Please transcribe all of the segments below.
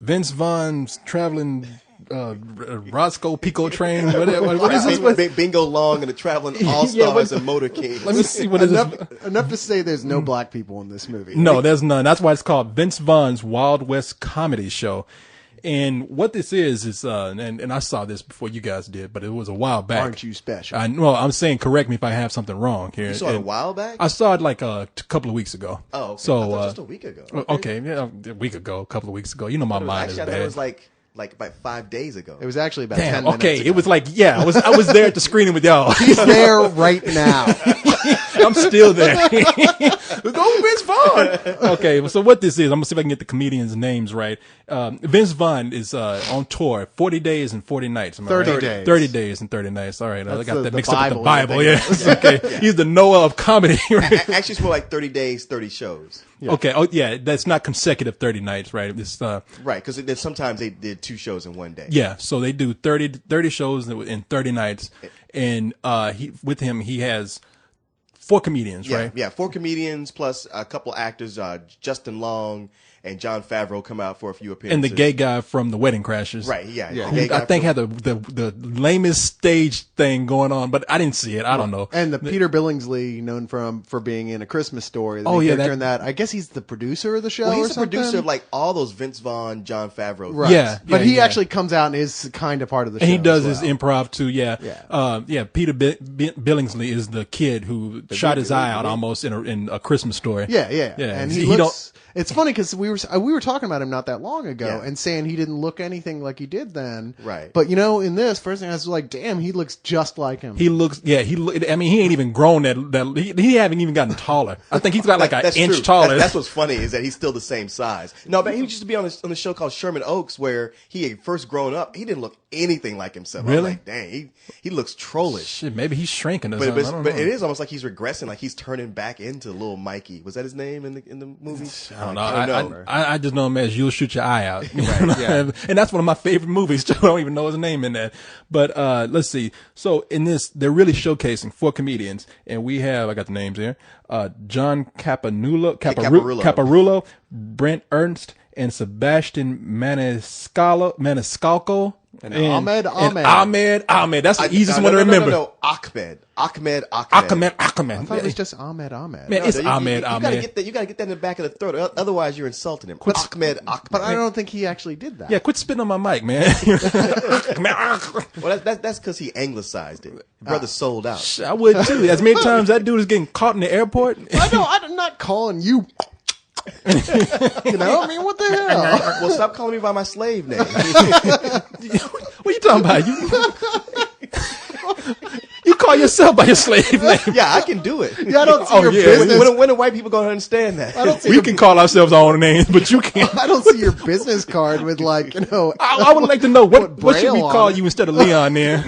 Vince Vaughn's traveling Roscoe Pico train. What is this? Bingo Long and the Traveling All-Stars and Motor Kings. Let me see what enough to say there's no black people in this movie. No, there's none. That's why it's called Vince Vaughn's Wild West Comedy Show. And what this is and I saw this before you guys did, but it was a while back. Aren't you special? I'm saying, correct me if I have something wrong here. You saw it a while back? I saw it like a couple of weeks ago. Oh, okay. So I thought just a week ago. Okay, yeah, a week ago, a couple of weeks ago. You know, my mind is bad. Actually, I thought it was like about 5 days ago. It was actually about 10 minutes okay, ago. it was like, I was there at the screening with y'all. He's there right now. I'm still there. Go Vince Vaughn. Okay, so what this is, I'm gonna see if I can get the comedians' names right. Vince Vaughn is on tour, 40 days and 40 nights. 30 right? days. 30 days and 30 nights. All right, I got that mixed up with the Bible, Bible. Yeah, okay. He's the Noah of comedy. Right? Actually, it's more like 30 days, 30 shows. Yeah. Okay. Oh, yeah. That's not consecutive 30 nights, right? It's right, because sometimes they did 2 shows in one day. Yeah, so they do 30 shows in 30 nights, and with him he has 4 comedians, right? Yeah, 4 comedians plus a couple actors, Justin Long and Jon Favreau come out for a few appearances. And the gay guy from the Wedding Crashers. Right, yeah. Who I think had the lamest stage thing going on, but I didn't see it. I don't know. And the Peter Billingsley, known for being in A Christmas Story. That I guess he's the producer of the show. Well, he's or the something? producer of like all those Vince Vaughn, Jon Favreau. Right. Yeah, but he actually comes out and is kind of part of the show. And he does as his well. improv too. Yeah. Peter Billingsley is the kid who shot his eye out almost in a Christmas Story. Yeah. And he looks. It's funny because we were talking about him not that long ago and saying he didn't look anything like he did then. Right. But in this first thing I was like, damn, he looks just like him. He looks. I mean, he ain't even grown that. He haven't even gotten taller. I think he's got like an inch true. taller. That's what's funny is that he's still the same size. No, but he used to be on the show called Sherman Oaks where he had first grown up. He didn't look anything like himself. Really? I was like, dang, he looks trollish. Shit, maybe he's shrinking. Or but something. I don't know. it is almost like he's regressing, like he's turning back into little Mikey. Was that his name in the movie? I don't know. I just know him as You'll Shoot Your Eye Out. And that's one of my favorite movies, too. I don't even know his name in that. But let's see. So in this, they're really showcasing 4 comedians. And we have, I got the names here, John Caparulo, Brent Ernst, and Sebastian Maniscalco. And Ahmed. That's the easiest one to remember. No, Ahmed. I thought it was just Ahmed. Man, it's Ahmed. You gotta get that in the back of the throat. Otherwise, you're insulting him. Ahmed. But I don't think he actually did that. Yeah, quit spitting on my mic, man. Well, that's because he anglicized it. Brother sold out. I would too. As many times that dude is getting caught in the airport. I'm not calling you. I mean, what the hell? Well, stop calling me by my slave name. What are you talking about? You call yourself by your slave name. Yeah, I can do it. Yeah, I don't see your business. When are white people going to understand that? We can call ourselves our own names, but you can't. I don't see your business card with I would like to know what should we Braille call on it? you instead of Leon then?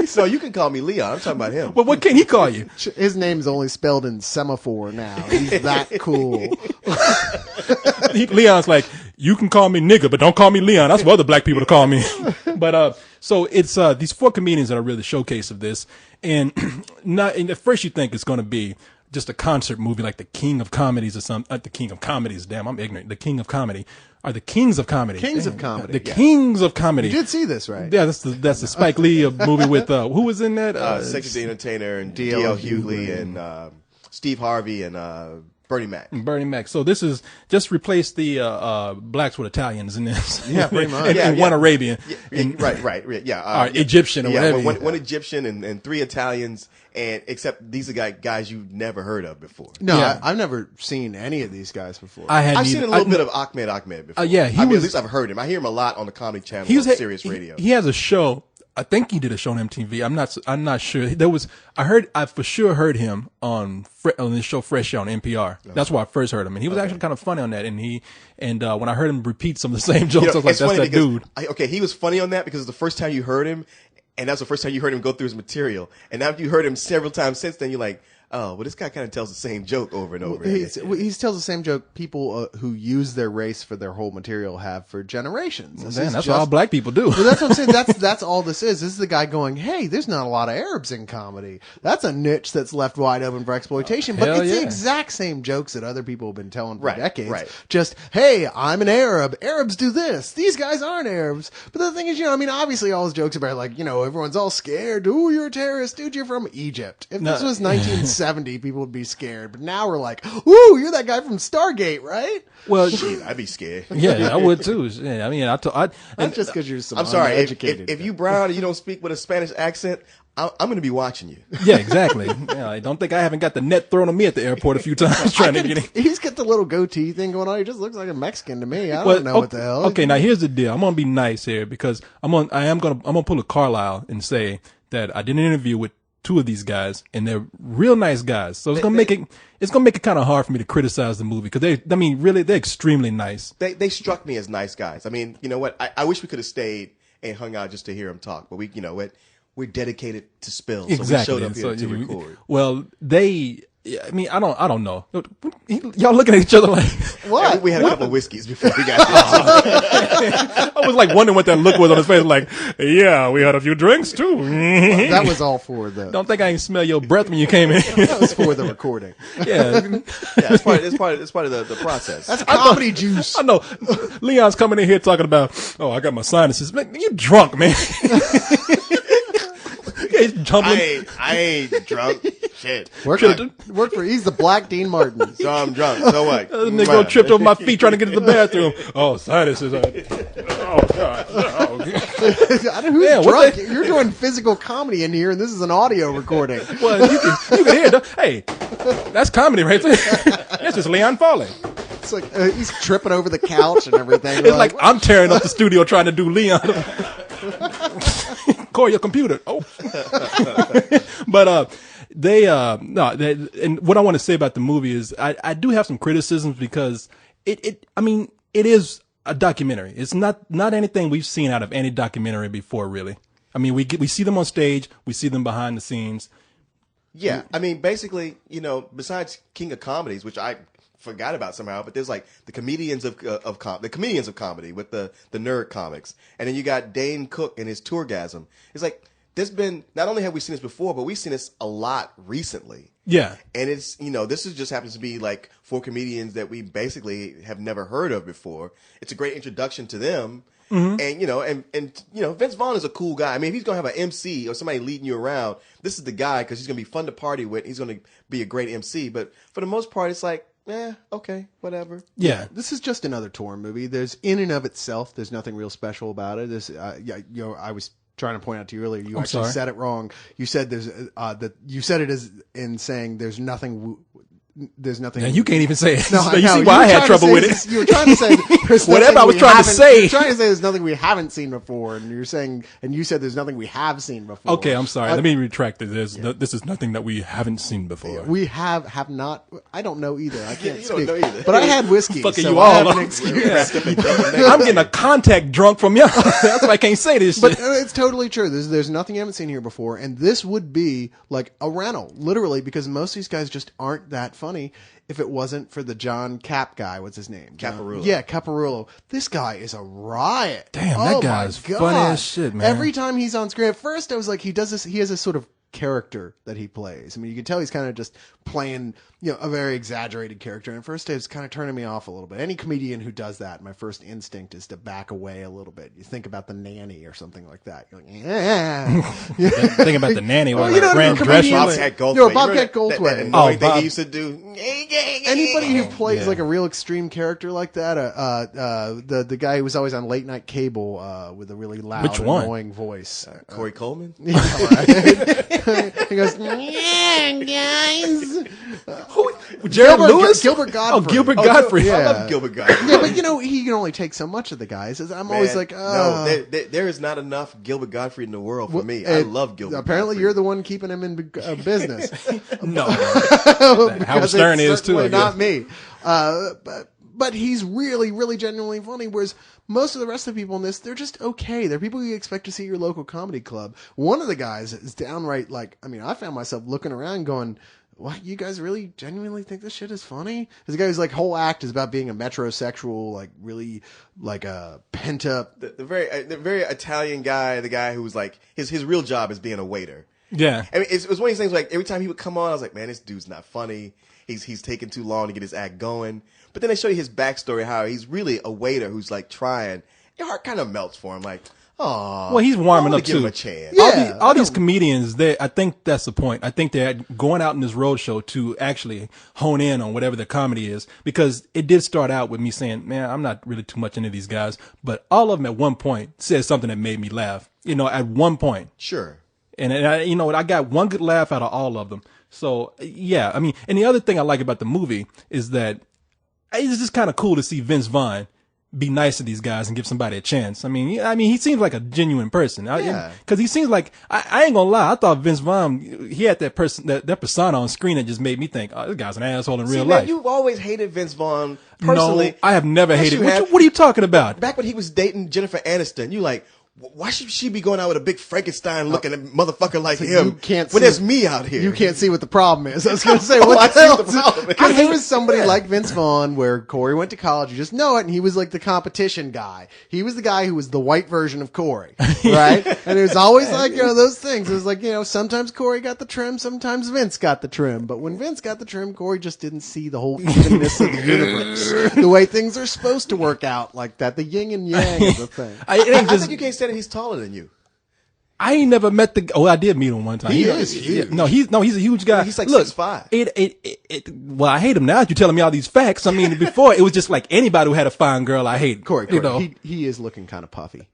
So you can call me Leon. I'm talking about him. But what can he call you? His name's only spelled in semaphore now. He's that cool. Leon's like, you can call me nigga, but don't call me Leon. That's what other black people to call me. But so it's these 4 comedians that are really the showcase of this, and at first you think it's going to be just a concert movie like the King of Comedies or something. The King of Comedies. Damn, I'm ignorant. The King of Comedy. Are the Kings of Comedy. Kings of Comedy. The Kings of Comedy. You did see this, right? Yeah, that's the Spike Lee movie with who was in that? Sexy the Entertainer and D.L. Hughley and Steve Harvey and Bernie Mac. So this is just replace the blacks with Italians in this. Yeah, pretty much. and one Arabian. Right. Yeah. Egyptian or whatever. One Egyptian and 3 Italians, and except these are guys you've never heard of before. No, Yeah. I've never seen any of these guys before. I've seen a little bit of Ahmed before. At least I've heard him. I hear him a lot on the Comedy Channel, on Sirius Radio. He has a show. I think he did a show on MTV. I'm not sure. I for sure heard him on this show Fresh on NPR. That's where I first heard him, and he was actually kind of funny on that. And when I heard him repeat some of the same jokes, I was like, that's that dude. He was funny on that because it's the first time you heard him, and that's the first time you heard him go through his material. And after you heard him several times since then, you're like, oh, well, this guy kind of tells the same joke over and over He again. tells the same joke people who use their race for their whole material have for generations. Man, that's what all black people do. Well, that's what I'm saying. That's all this is. This is the guy going, hey, there's not a lot of Arabs in comedy. That's a niche that's left wide open for exploitation. But it's the exact same jokes that other people have been telling for decades. Right. Just, hey, I'm an Arab. Arabs do this. These guys aren't Arabs. But the thing is, obviously all his jokes about like, everyone's all scared. Ooh, you're a terrorist. Dude, you're from Egypt. If this was 1970, people would be scared. But now we're like, ooh, you're that guy from Stargate, right? Well, shit, I'd be scared. Yeah, I would too. Yeah, I mean, not just because you're some I'm sorry, uneducated. If you brown and you don't speak with a Spanish accent, I'm going to be watching you. Yeah, exactly. I don't think I haven't got the net thrown on me at the airport a few times trying to get in. He's got the little goatee thing going on. He just looks like a Mexican to me. I don't know what the hell. Okay, now here's the deal. I'm gonna be nice here because I'm gonna pull a Carlisle and say that I did an interview with 2 of these guys and they're real nice guys. So it's gonna make it kind of hard for me to criticize the movie because they're extremely nice. They struck me as nice guys. I mean, you know what? I wish we could have stayed and hung out just to hear them talk, but we're dedicated to Spill, so we showed up here to record. Well, I don't know. Y'all looking at each other like what? Yeah, we had a couple of whiskeys before we got here. I was like wondering what that look was on his face. Like, yeah, we had a few drinks too. That was all for the. Don't think I can smell your breath when you came in. That was for the recording. Yeah, it's part of the process. That's comedy juice. I know. Leon's coming in here talking about, I got my sinuses. Man, you drunk, man. He's jumping. I ain't drunk. Shit. He's the Black Dean Martin. So I'm drunk. So what? Nigga tripped over my feet trying to get to the bathroom. Oh, sinuses. Oh, God. Oh. Who's drunk? You're doing physical comedy in here, and this is an audio recording. Well, you can hear it. Hey, that's comedy right there. That's just Leon falling. It's like he's tripping over the couch and everything. It's like I'm tearing up the studio trying to do Leon. Call your computer. Oh. But and what I want to say about the movie is I do have some criticisms because it is a documentary. It's not anything we've seen out of any documentary before, really. I mean, we see them on stage, we see them behind the scenes. Yeah, I mean, basically, besides King of Comedies, which I forgot about somehow, but there's like the comedians of comedy with the nerd comics, and then you got Dane Cook and his Tourgasm. It's like there's been, not only have we seen this before, but we've seen this a lot recently. Yeah, and it's this is just happens to be like 4 comedians that we basically have never heard of before. It's a great introduction to them. Mm-hmm. And Vince Vaughn is a cool guy. I mean, if he's going to have an MC or somebody leading you around, this is the guy because he's going to be fun to party with. He's going to be a great MC. But for the most part, it's like, okay, whatever. Yeah. This is just another Torn movie. There's in and of itself, there's nothing real special about it. I was trying to point out to you earlier, you actually said it wrong. You said you said it as in saying there's nothing. Now you can't even say it. No, you see why I had trouble with it. You were trying to say whatever I was trying to say. You're trying to say there's nothing we haven't seen before, and you said there's nothing we have seen before. Okay, I'm sorry. Let me retract it. This is nothing that we haven't seen before. We have not. I don't know either. I can't speak. Don't know either. But I had whiskey. Fucking so you I all have up. an excuse. I'm getting a contact drunk from y'all. That's why I can't say this But shit. it's totally true. There's nothing you haven't seen here before, and this would be like a rental, literally, because most of these guys just aren't that funny. If it wasn't for the John Cap guy, what's his name? Caparulo. Yeah, Caparulo. This guy is a riot. Damn, that guy's funny as shit, man. Every time he's on screen, at first I was like, he has this sort of character that he plays. I mean, you can tell he's kind of just playing, a very exaggerated character. And at first it was kind of turning me off a little bit. Any comedian who does that, my first instinct is to back away a little bit. You think about The Nanny or something like that. You're like, Think about The Nanny. Well, Fran Bobcat Goldthwait. Bobcat Goldthwait. That annoying thing he used to do. Anybody who plays like a real extreme character like that, the guy who was always on late night cable with a really loud, annoying voice, Corey Coleman. He goes, yeah, guys. Gerald Lewis? Gilbert Godfrey. Oh, Gilbert Godfrey. I love Gilbert Godfrey. Yeah, but he can only take so much of the guys. I'm always like, no, there is not enough Gilbert Godfrey in the world for me. I love Gilbert. Apparently, Godfrey. you're the one keeping him in business. No, Howard Stern is too. I guess. Not me. But he's really, really genuinely funny. Whereas most of the rest of the people in this, they're just okay. They're people you expect to see at your local comedy club. One of the guys is downright I found myself looking around going, what, you guys really genuinely think this shit is funny? This guy's like whole act is about being a metrosexual, like really like a pent up. The very Italian guy, the guy who's like his real job is being a waiter. Yeah. I mean, it was one of these things like every time he would come on, I was like, man, this dude's not funny. He's taking too long to get his act going. But then they show you his backstory, how he's really a waiter who's like trying. Your heart kind of melts for him, like, oh. Well, he's warming up give too. him a chance. Yeah, all these comedians, I think that's the point. I think they're going out in this road show to actually hone in on whatever their comedy is, because it did start out with me saying, man, I'm not really too much into these guys, but all of them at one point said something that made me laugh. At one point. Sure. And I got one good laugh out of all of them. So yeah, I mean, and the other thing I like about the movie is that it's just kind of cool to see Vince Vaughn be nice to these guys and give somebody a chance. I mean, he seems like a genuine person. Yeah. Because he seems like, I ain't gonna lie, I thought Vince Vaughn, he had that persona on screen that just made me think, oh, this guy's an asshole in real life. You've always hated Vince Vaughn personally. No, I have never hated him. What are you talking about? Back when he was dating Jennifer Aniston, you like, why should she be going out with a big Frankenstein looking motherfucker like him? You can't when see, there's me out here. You can't see what the problem is. I was going to say, I what the see hell? what the problem is. Because there was somebody like Vince Vaughn where Corey went to college, you just know it, and he was like the competition guy. He was the guy who was the white version of Corey, right? And it was always like, those things. It was like, sometimes Corey got the trim, sometimes Vince got the trim. But when Vince got the trim, Corey just didn't see the whole evenness of the universe. The way things are supposed to work out like that. The yin and yang is the thing. I think you can't say that he's taller than you. I ain't never met the. Oh, I did meet him one time. He is huge. No, he's a huge guy. He's like Look, 6'5". Well, I hate him now. You're telling me all these facts. I mean, before it was just like anybody who had a fine girl, I hate. Corey, he is looking kind of puffy.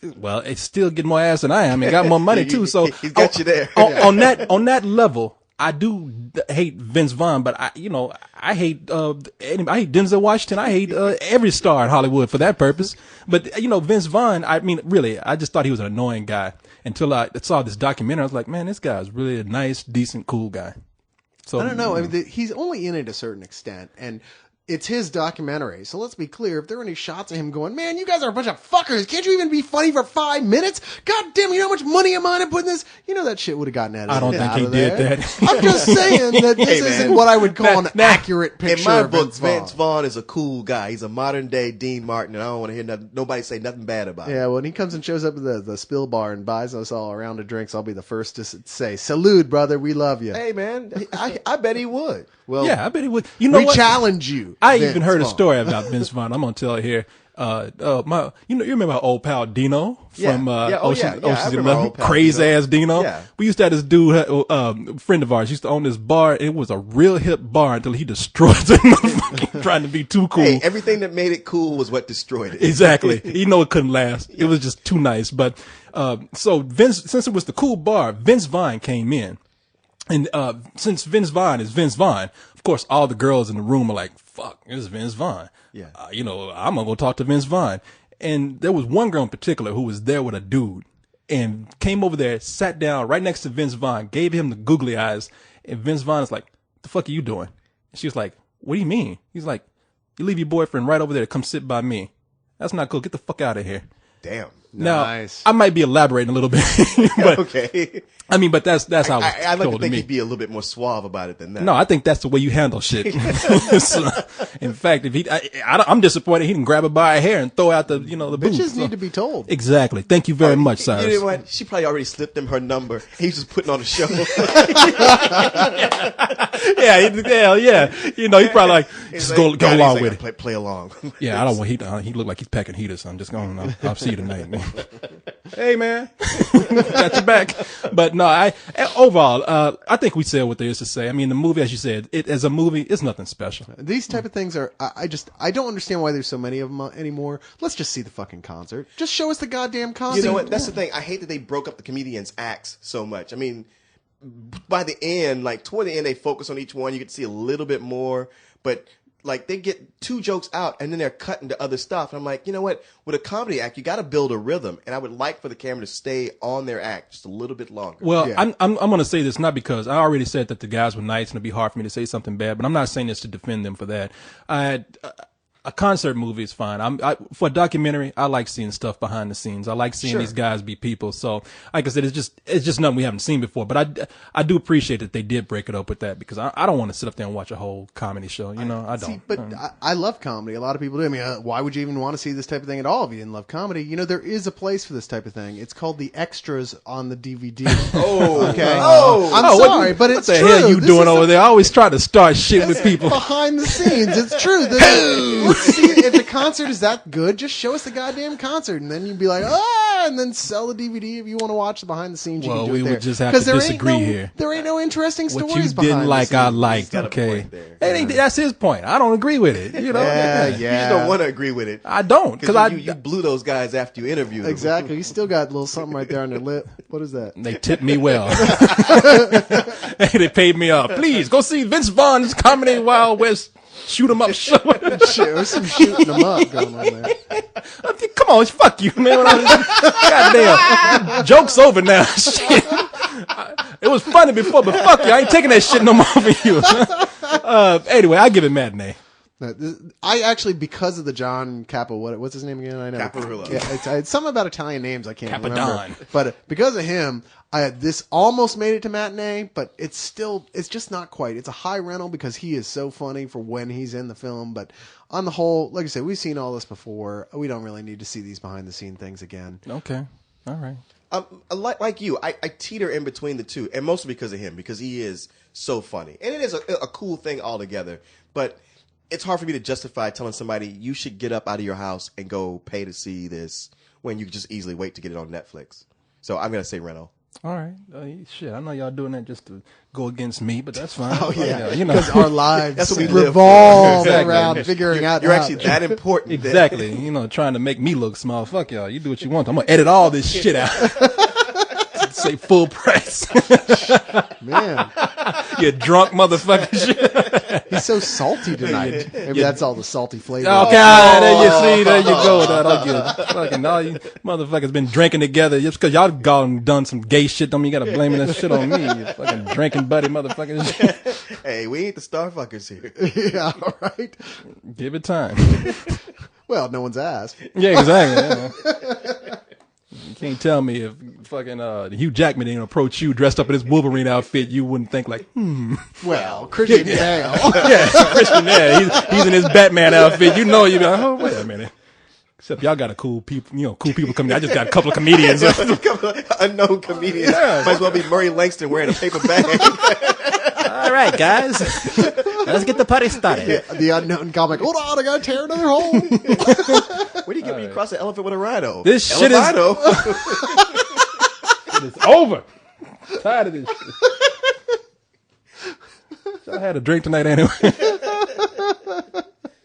Well, it's still getting more ass than I am, and got more money too. So he's got you there. On that level, I do hate Vince Vaughn, but I hate I hate Denzel Washington. I hate every star in Hollywood for that purpose. But Vince Vaughn, I mean, really, I just thought he was an annoying guy until I saw this documentary. I was like, man, this guy is really a nice, decent, cool guy. So I don't know. I mean, he's only in it a certain extent, and it's his documentary. So let's be clear. If there are any shots of him going, man, you guys are a bunch of fuckers. Can't you even be funny for 5 minutes? God damn, you know how much money am I to put in this? That shit would have gotten edited. I don't think he did that. I'm just saying that this isn't what I would call an accurate picture. In my of book, Vince Vaughn is a cool guy. He's a modern day Dean Martin, and I don't want to hear nobody say nothing bad about him. Yeah, when he comes and shows up at the Spill Bar and buys us all a round of drinks, I'll be the first to say, "Salute, brother, we love you." Hey, man, I bet he would. Well, yeah, I bet he would. You know we what? challenge you. I Vince even heard Vaughn. a story about Vince Vaughn. I'm gonna tell it here. You remember our old pal Dino from Ocean's remember our 11, old pal crazy Dino. ass Dino. Yeah. We used to have this dude, friend of ours, used to own this bar. It was a real hip bar until he destroyed the motherfucking trying to be too cool. Hey, everything that made it cool was what destroyed it. Exactly. It couldn't last. It was just too nice. But so Vince, since it was the cool bar, Vince Vaughn came in. And since Vince Vaughn is Vince Vaughn, of course, all the girls in the room are like, fuck, this is Vince Vaughn. Yeah. I'm going to go talk to Vince Vaughn. And there was one girl in particular who was there with a dude and came over there, sat down right next to Vince Vaughn, gave him the googly eyes. And Vince Vaughn is like, what the fuck are you doing? And she was like, what do you mean? He's like, you leave your boyfriend right over there to come sit by me. That's not cool. Get the fuck out of here. Damn. Now, Nice. I might be elaborating a little bit, but Okay. I mean, but that's how I'd like told to think me. he'd be a little bit more suave about it than that. No, I think that's the way you handle shit. So, in fact, if I'm disappointed he didn't grab her by her hair and throw out the booth. Bitches need to be told. Exactly. Thank you very much, You Cyrus. know what? She probably already slipped him her number. He's just putting on a show. Yeah. He probably like just go along with it. Play along. Yeah, I don't want he look like he's packing heaters. So I'm just going. I'll see you tonight, man. Hey, man, got your back. But no, overall, I think we said what there is to say. I mean, the movie, as you said, as a movie, it's nothing special. These type of things are, I don't understand why there's so many of them anymore. Let's just see the fucking concert. Just show us the goddamn concert. You know what? That's the thing. I hate that they broke up the comedians' acts so much. I mean, by the end, like toward the end, they focus on each one. You get to see a little bit more, but like they get 2 jokes out and then they're cut into other stuff. And I'm like, you know what? With a comedy act, you got to build a rhythm, and I would like for the camera to stay on their act just a little bit longer. Well, Yeah. I'm going to say this not because I already said that the guys were nice and it'd be hard for me to say something bad, but I'm not saying this to defend them for that. a concert movie is fine. For a documentary, I like seeing stuff behind the scenes. I like seeing these guys be people. So, like I said, it's just nothing we haven't seen before. But I do appreciate that they did break it up with that, because I don't want to sit up there and watch a whole comedy show. You know, I don't. See, but I love comedy. A lot of people do. I mean, why would you even want to see this type of thing at all if you didn't love comedy? You know, there is a place for this type of thing. It's called the extras on the DVD. Oh, okay. I'm sorry, but it's true. What the hell you doing over there? I always try to start shit with people. Behind the scenes, it's true. See, if the concert is that good, just show us the goddamn concert, and then you'd be like, and then sell the DVD if you want to watch the behind the scenes. You can do we it would there. just have to disagree here. There ain't no interesting stories what you behind didn't like, the I scenes. liked. Okay, that's his point. I don't agree with it. You know, You just don't want to agree with it. I don't, because you blew those guys after you interviewed them. Exactly. You still got a little something right there on their lip. What is that? They tipped me well. They paid me off. Please go see Vince Vaughn's Comedy Wild West shoot 'em up show. There's some shooting them up going on there. Come on, fuck you, man. Goddamn. Joke's over now. Shit. It was funny before, but fuck you. I ain't taking that shit no more for you. Anyway, I give it matinee. I actually, because of the John what's his name again? I know. Caparulo. Yeah, it's something about Italian names I can't Capadon. remember. But because of him, this almost made it to matinee, but it's just not quite. It's a high rental because he is so funny for when he's in the film. But on the whole, like I said, we've seen all this before. We don't really need to see these behind the scene things again. Okay. All right. Like you, I teeter in between the two, and mostly because of him, because he is so funny. And it is a cool thing altogether. But it's hard for me to justify telling somebody you should get up out of your house and go pay to see this when you could just easily wait to get it on Netflix. So I'm going to say rental. All right. Shit, I know y'all doing that just to go against me, but that's fine. Oh, yeah. You know. Because our lives That's what we live revolve for. Exactly. around figuring out. You're actually that important. Exactly. You know, trying to make me look small. Fuck y'all. You do what you want. I'm going to edit all this shit out. Say full price. Man. You drunk motherfucker. He's so salty tonight. Maybe that's all the salty flavor. Okay, there you go. That'll get it. Fucking all you motherfuckers been drinking together just because y'all gone done some gay shit. Don't mean you gotta blame that shit on me. You fucking drinking buddy motherfuckers. Hey, we ain't the starfuckers here. Yeah, all right. Give it time. Well, no one's asked. Yeah, exactly. You can't tell me if fucking Hugh Jackman didn't approach you dressed up in his Wolverine outfit, you wouldn't think like, Well, Christian Bale. Yeah, Christian, yeah, he's in his Batman outfit. You know, you'd be like, oh, wait a minute. Except y'all got cool people coming. I just got a couple of comedians. Unknown comedians. Yeah. Might as well be Murray Langston wearing a paper bag. All right, guys. Let's get the party started. The unknown comic. Hold on, I gotta tear another hole. Where do you get when you cross an elephant with a rhino? This shit is over. I'm tired of this shit. I had a drink tonight anyway.